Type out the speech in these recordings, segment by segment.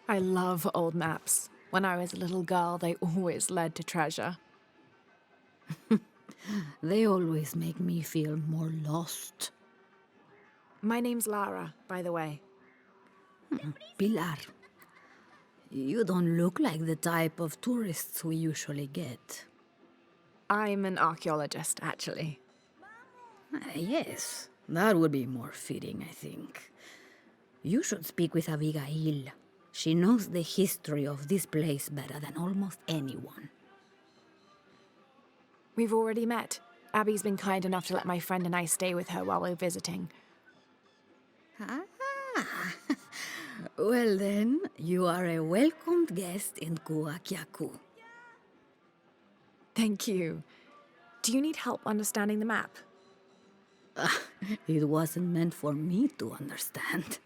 I love old maps. When I was a little girl, they always led to treasure. They always make me feel more lost. My name's Lara, by the way. Pilar, you don't look like the type of tourists we usually get. I'm an archaeologist, actually. Yes, that would be more fitting, I think. You should speak with Abigail. She knows the history of this place better than almost anyone. We've already met. Abby's been kind enough to let my friend and I stay with her while we're visiting. Ah, well then, you are a welcomed guest in Kuakyaku. Thank you. Do you need help understanding the map? It wasn't meant for me to understand.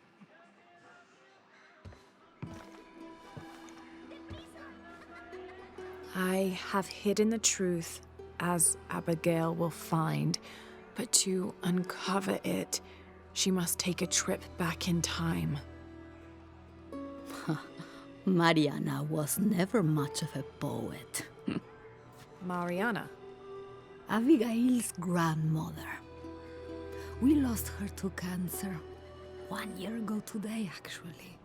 I have hidden the truth, as Abigail will find. But to uncover it, she must take a trip back in time. Mariana was never much of a poet. Mariana? Abigail's grandmother. We lost her to cancer 1 year ago today, actually.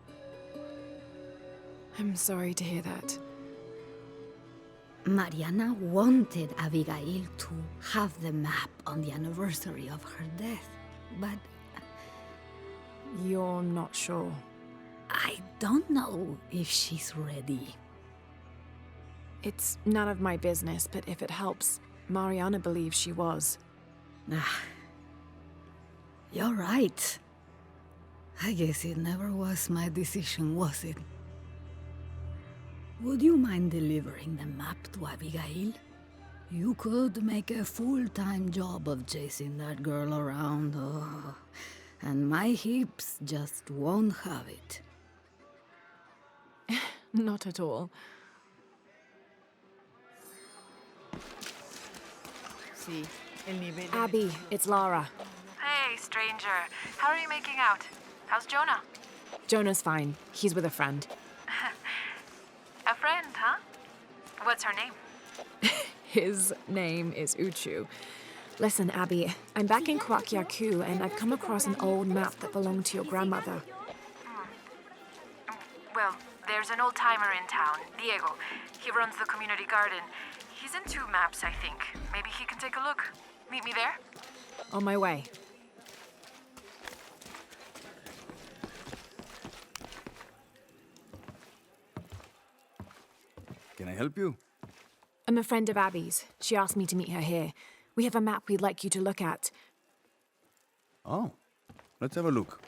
I'm sorry to hear that. Mariana wanted Abigail to have the map on the anniversary of her death, but You're not sure. I don't know if she's ready. It's none of my business, but if it helps, Mariana believes she was. You're right. I guess it never was my decision, was it? Would you mind delivering the map to Abigail? You could make a full-time job of chasing that girl around, and my hips just won't have it. Not at all. Abby, it's Lara. Hey, stranger. How are you making out? How's Jonah? Jonah's fine. He's with a friend. A friend, huh? What's her name? His name is Uchu. Listen, Abby, I'm back in Kwakyaku, and I've come across an old map that belonged to your grandmother. Well, there's an old-timer in town, Diego. He runs the community garden. He's into maps, I think. Maybe he can take a look. Meet me there? On my way. Can I help you? I'm a friend of Abby's. She asked me to meet her here. We have a map we'd like you to look at. Oh, let's have a look.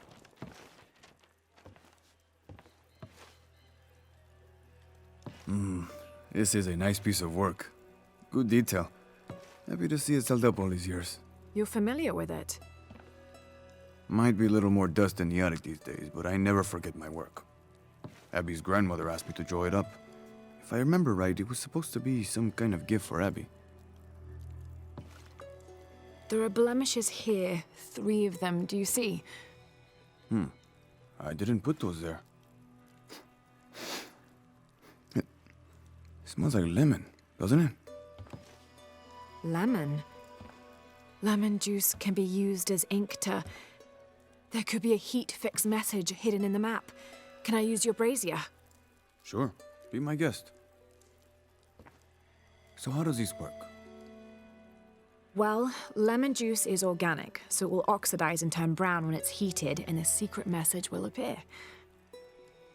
This is a nice piece of work. Good detail. Happy to see it's held up all these years. You're familiar with it? Might be a little more dust in the attic these days, but I never forget my work. Abby's grandmother asked me to draw it up. If I remember right, it was supposed to be some kind of gift for Abby. There are blemishes here, 3 of them, do you see? I didn't put those there. It smells like lemon, doesn't it? Lemon? Lemon juice can be used as ink to... There could be a heat-fix message hidden in the map. Can I use your brazier? Sure, be my guest. So how does this work? Well, lemon juice is organic, so it will oxidize and turn brown when it's heated, and a secret message will appear.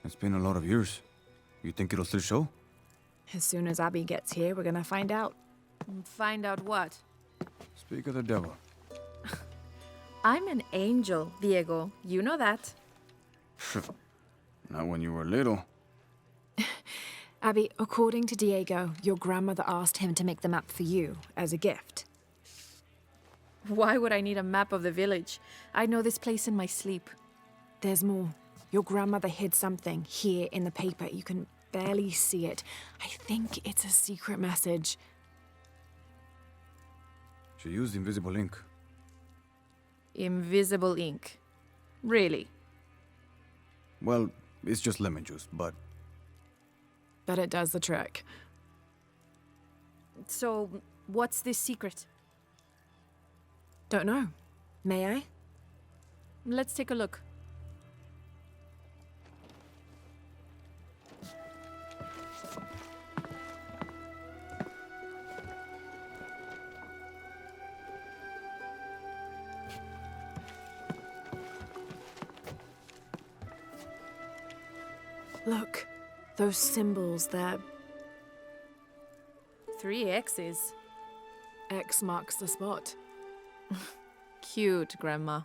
It's been a lot of years. You think it'll still show? As soon as Abby gets here, we're gonna find out. Find out what? Speak of the devil. I'm an angel, Diego. You know that. Not when you were little. Abby, according to Diego, your grandmother asked him to make the map for you, as a gift. Why would I need a map of the village? I know this place in my sleep. There's more. Your grandmother hid something here in the paper. You can barely see it. I think it's a secret message. She used invisible ink. Invisible ink. Really? Well, it's just lemon juice, but but it does the trick. So, what's this secret? Don't know. May I? Let's take a look. Look, those symbols there. 3 X's. X marks the spot. Cute, Grandma.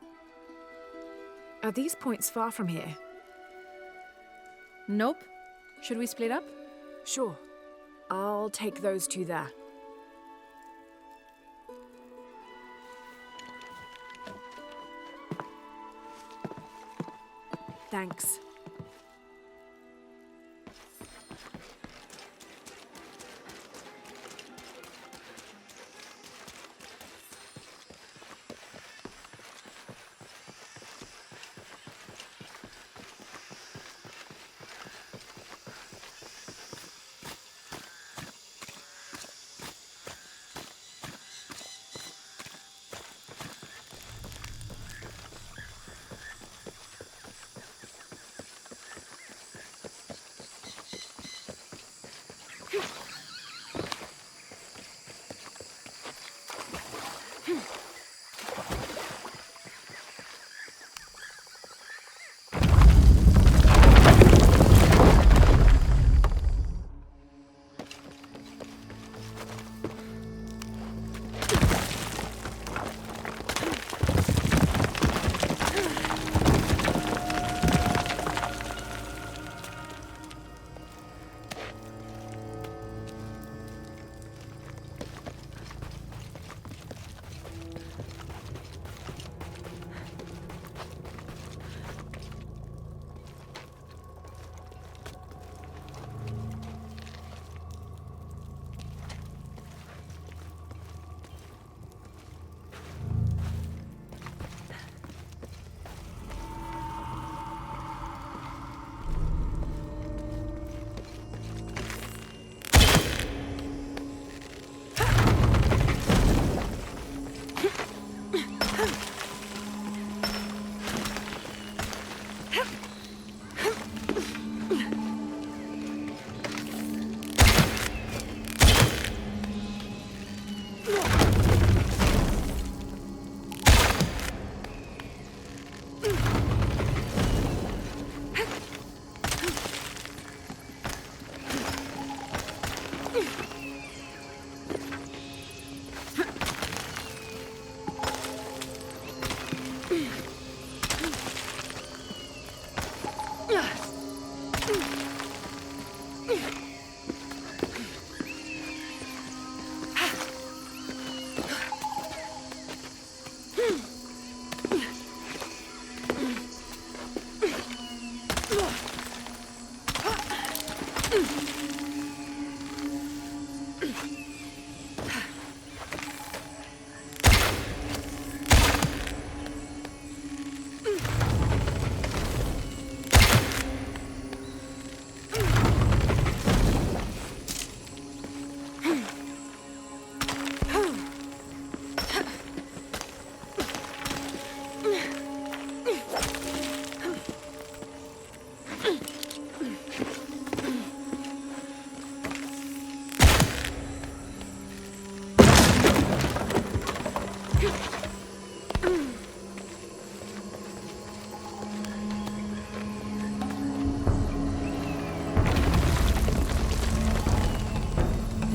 Are these points far from here? Nope. Should we split up? Sure. I'll take those two there. Thanks.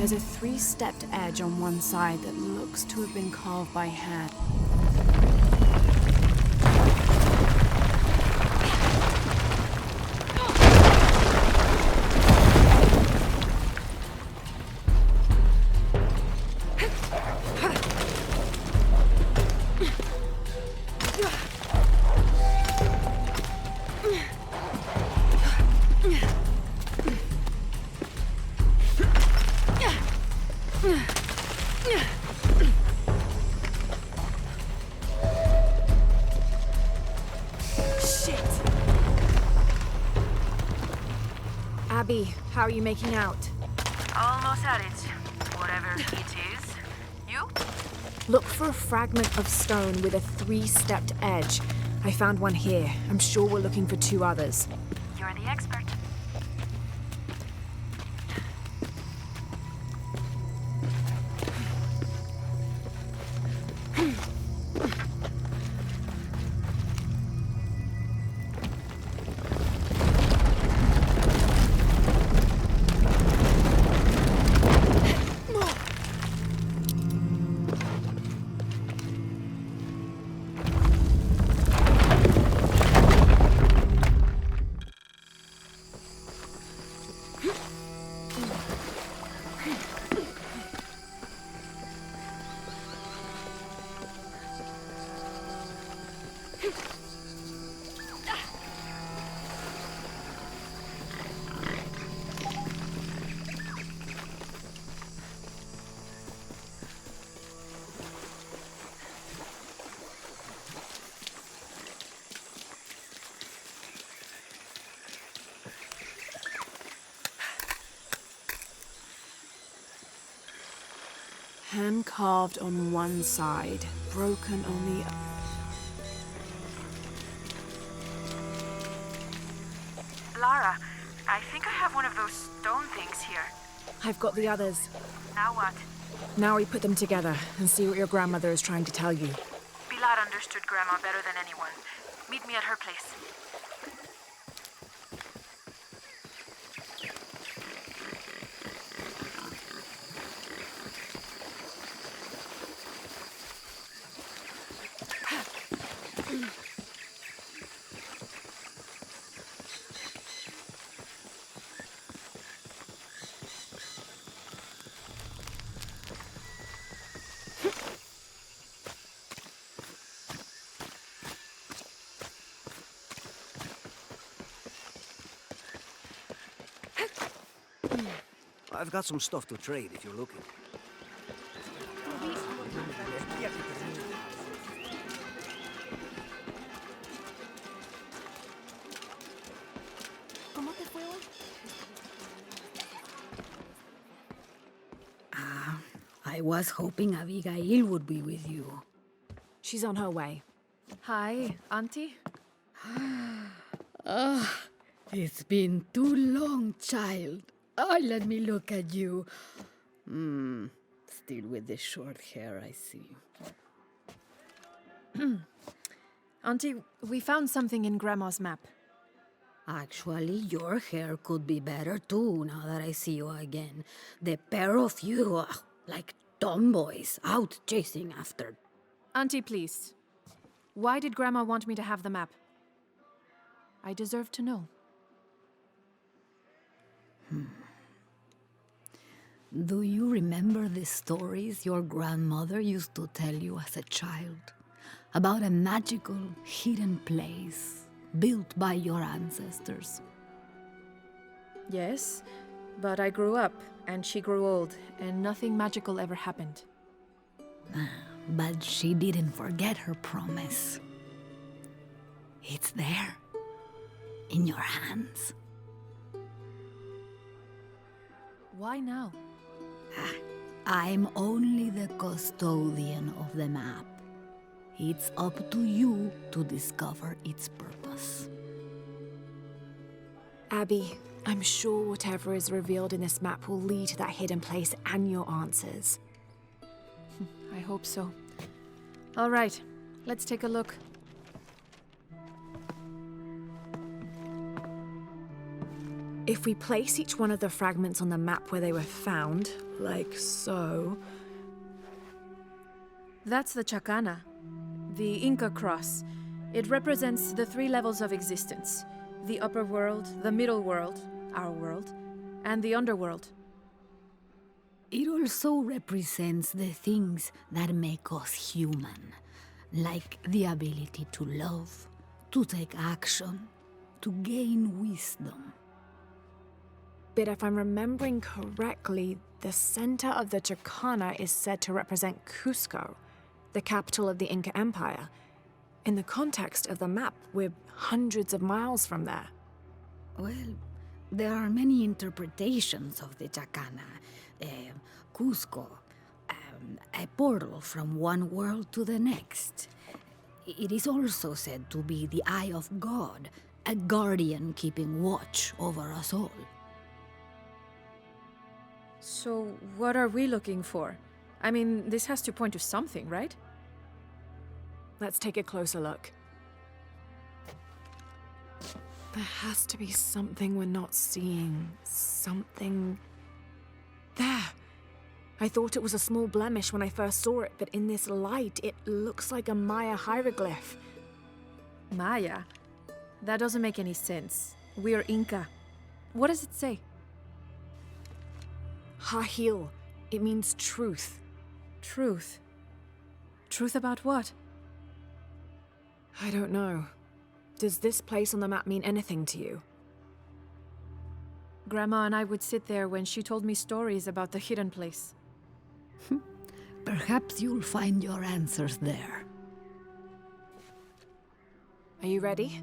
There's a 3-stepped edge on one side that looks to have been carved by hand. Abby, how are you making out? Almost at it. Whatever it is. You? Look for a fragment of stone with a 3-stepped edge. I found one here. I'm sure we're looking for 2 others. You're the expert. Hand carved on one side, broken on the other. Lara, I think I have one of those stone things here. I've got the others. Now what? Now we put them together and see what your grandmother is trying to tell you. Pilar understood Grandma better than anyone. Meet me at her place. I've got some stuff to trade if you're looking. I was hoping Abigail would be with you. She's on her way. Hi, Auntie. It's been too long, child. Oh, let me look at you. Still with the short hair, I see. Auntie, we found something in Grandma's map. Actually, your hair could be better too, now that I see you again. The pair of you are like tomboys out chasing after. Auntie, please. Why did Grandma want me to have the map? I deserve to know. Do you remember the stories your grandmother used to tell you as a child? About a magical, hidden place built by your ancestors? Yes, but I grew up, and she grew old, and nothing magical ever happened. But she didn't forget her promise. It's there, in your hands. Why now? I'm only the custodian of the map. It's up to you to discover its purpose. Abby, I'm sure whatever is revealed in this map will lead to that hidden place and your answers. I hope so. All right, let's take a look. If we place each one of the fragments on the map where they were found, like so... That's the Chacana, the Inca cross. It represents the 3 levels of existence. The upper world, the middle world, our world, and the underworld. It also represents the things that make us human, like the ability to love, to take action, to gain wisdom. But if I'm remembering correctly, the center of the Chacana is said to represent Cusco, the capital of the Inca Empire. In the context of the map, we're hundreds of miles from there. Well, There are many interpretations of the Chacana. Cusco, a portal from one world to the next. It is also said to be the eye of God, a guardian keeping watch over us all. So, what are we looking for? I mean, this has to point to something, right? Let's take a closer look. There has to be something we're not seeing. Something... There! I thought it was a small blemish when I first saw it, but in this light, it looks like a Maya hieroglyph. Maya? That doesn't make any sense. We're Inca. What does it say? Hahil. It means truth. Truth. Truth about what? I don't know. Does this place on the map mean anything to you? Grandma and I would sit there when she told me stories about the hidden place. Perhaps you'll find your answers there. Are you ready?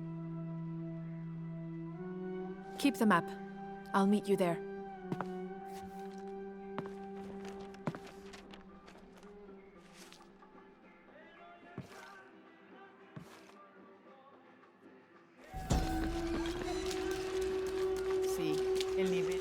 Keep the map. I'll meet you there. Sí, el nivel.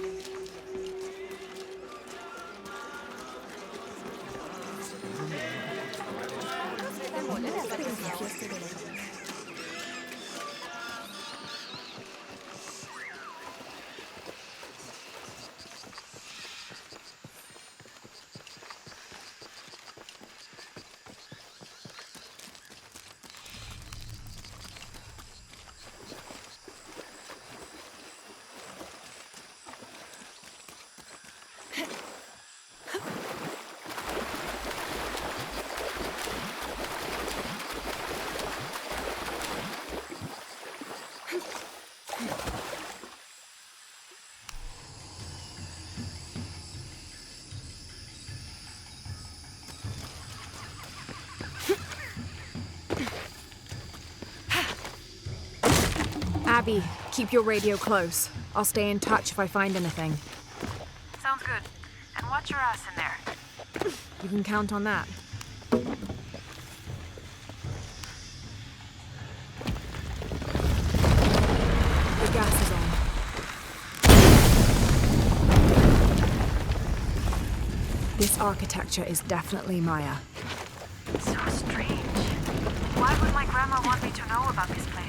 Abby, keep your radio close. I'll stay in touch if I find anything. Sounds good. And watch your ass in there. You can count on that. The gas is on. This architecture is definitely Maya. So strange. Why would my grandma want me to know about this place?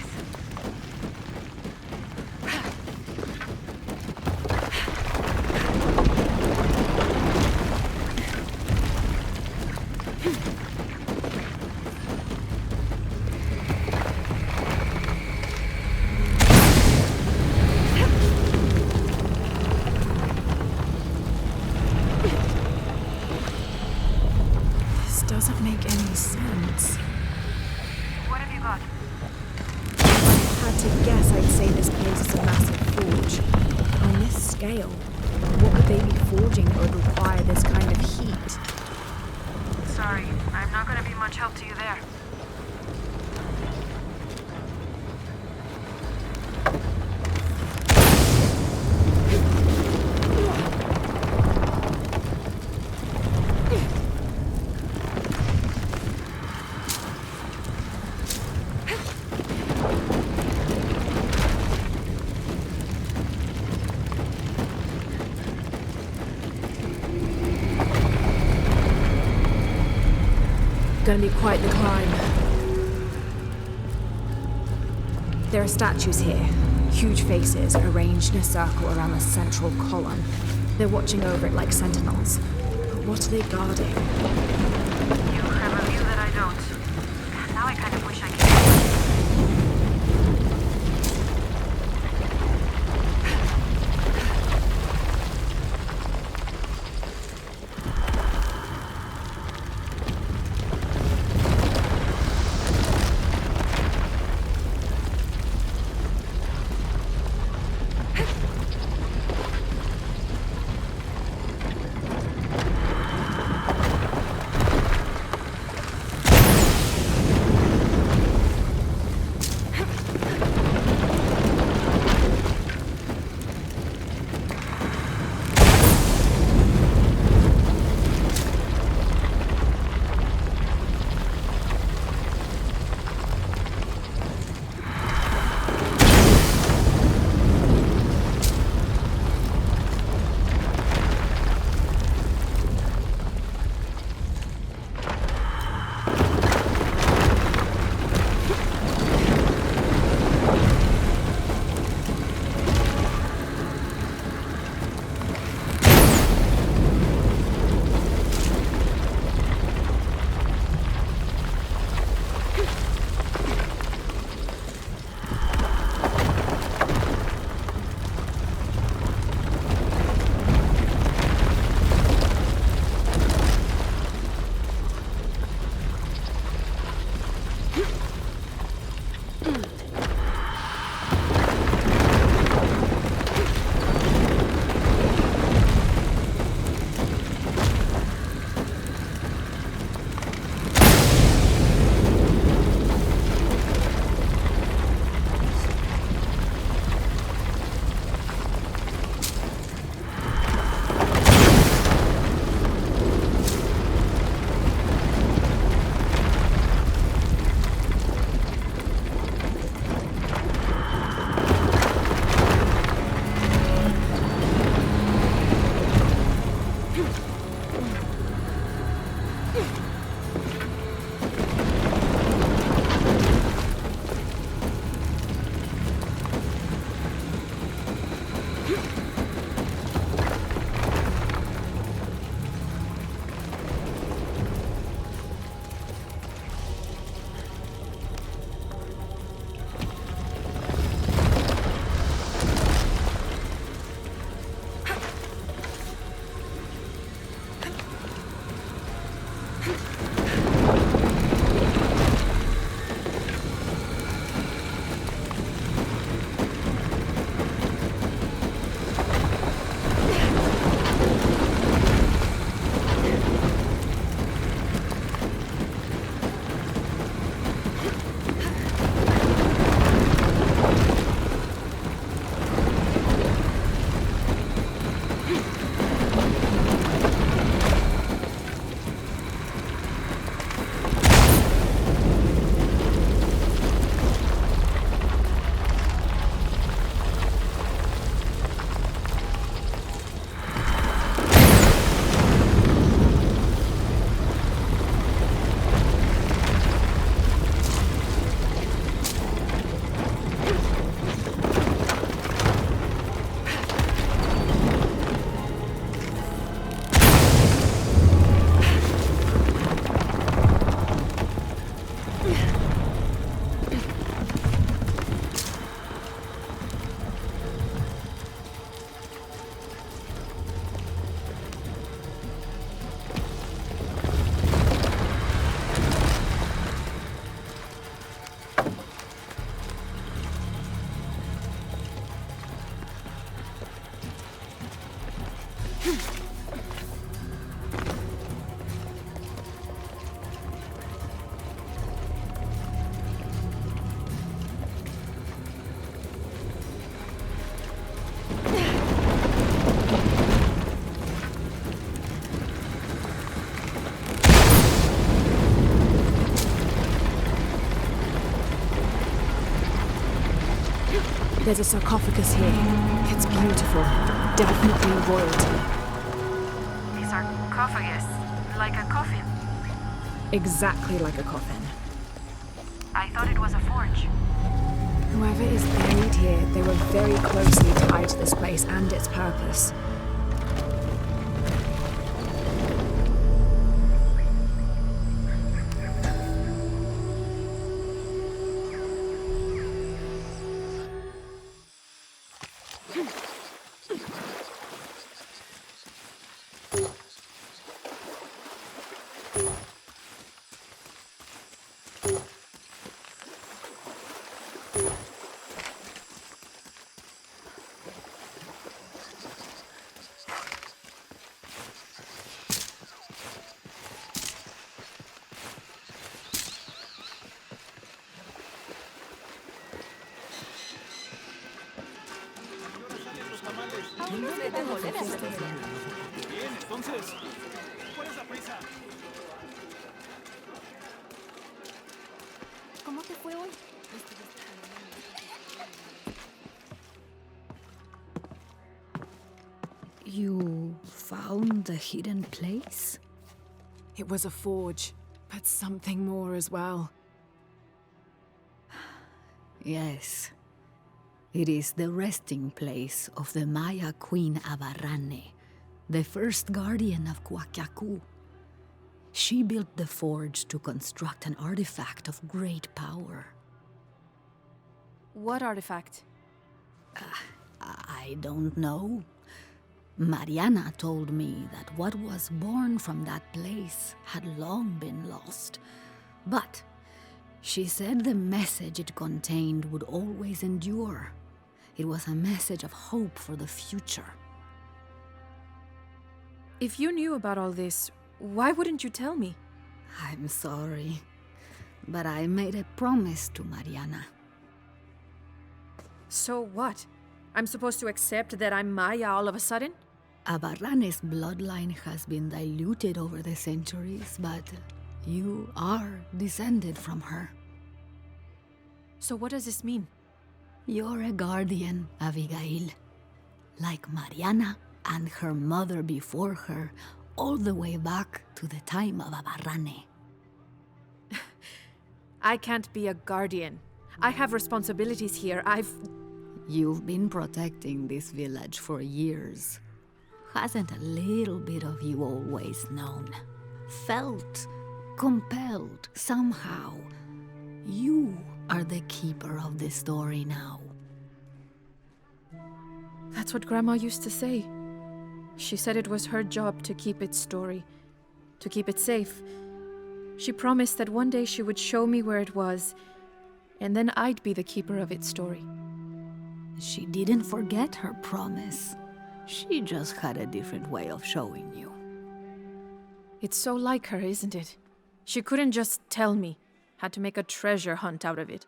This doesn't make any sense. What have you got? If I had to guess, I'd say this place is a massive forge. On this scale, what would they be forging that would require this kind of heat? Sorry, I'm not gonna be much help to you there. Gonna be quite the climb. There are statues here, huge faces arranged in a circle around the central column. They're watching over it like sentinels. But what are they guarding? You have a view that I don't. Now I kind of wish I could. There's a sarcophagus here. It's beautiful. Definitely royalty. A sarcophagus, like a coffin. Exactly like a coffin. I thought it was a forge. Whoever is buried here, they were very closely tied to this place and its purpose. You found the hidden place? It was a forge, but something more as well. Yes. It is the resting place of the Maya Queen Abarrane, the first guardian of Coacacu. She built the forge to construct an artifact of great power. What artifact? I don't know. Mariana told me that what was born from that place had long been lost. But she said the message it contained would always endure. It was a message of hope for the future. If you knew about all this, why wouldn't you tell me? I'm sorry, but I made a promise to Mariana. So what? I'm supposed to accept that I'm Maya all of a sudden? Abarrane's bloodline has been diluted over the centuries, but you are descended from her. So what does this mean? You're a guardian, Abigail. Like Mariana and her mother before her, all the way back to the time of Abarrane. I can't be a guardian. I have responsibilities here. You've been protecting this village for years. Hasn't a little bit of you always known? Felt compelled somehow. You are the keeper of the story now. That's what Grandma used to say. She said it was her job to keep its story, to keep it safe. She promised that one day she would show me where it was, and then I'd be the keeper of its story. She didn't forget her promise. She just had a different way of showing you. It's so like her, isn't it? She couldn't just tell me. Had to make a treasure hunt out of it.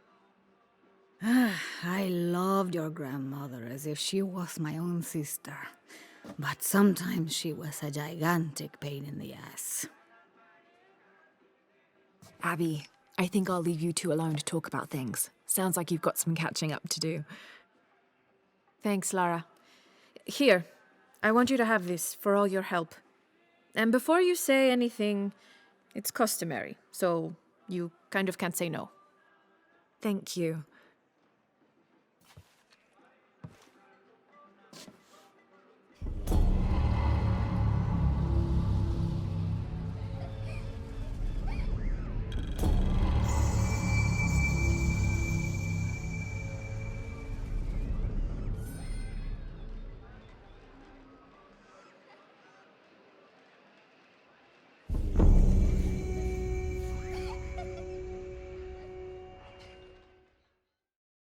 I loved your grandmother as if she was my own sister. But sometimes she was a gigantic pain in the ass. Abby, I think I'll leave you two alone to talk about things. Sounds like you've got some catching up to do. Thanks, Lara. Here, I want you to have this for all your help. And before you say anything, it's customary, so you kind of can't say no. Thank you.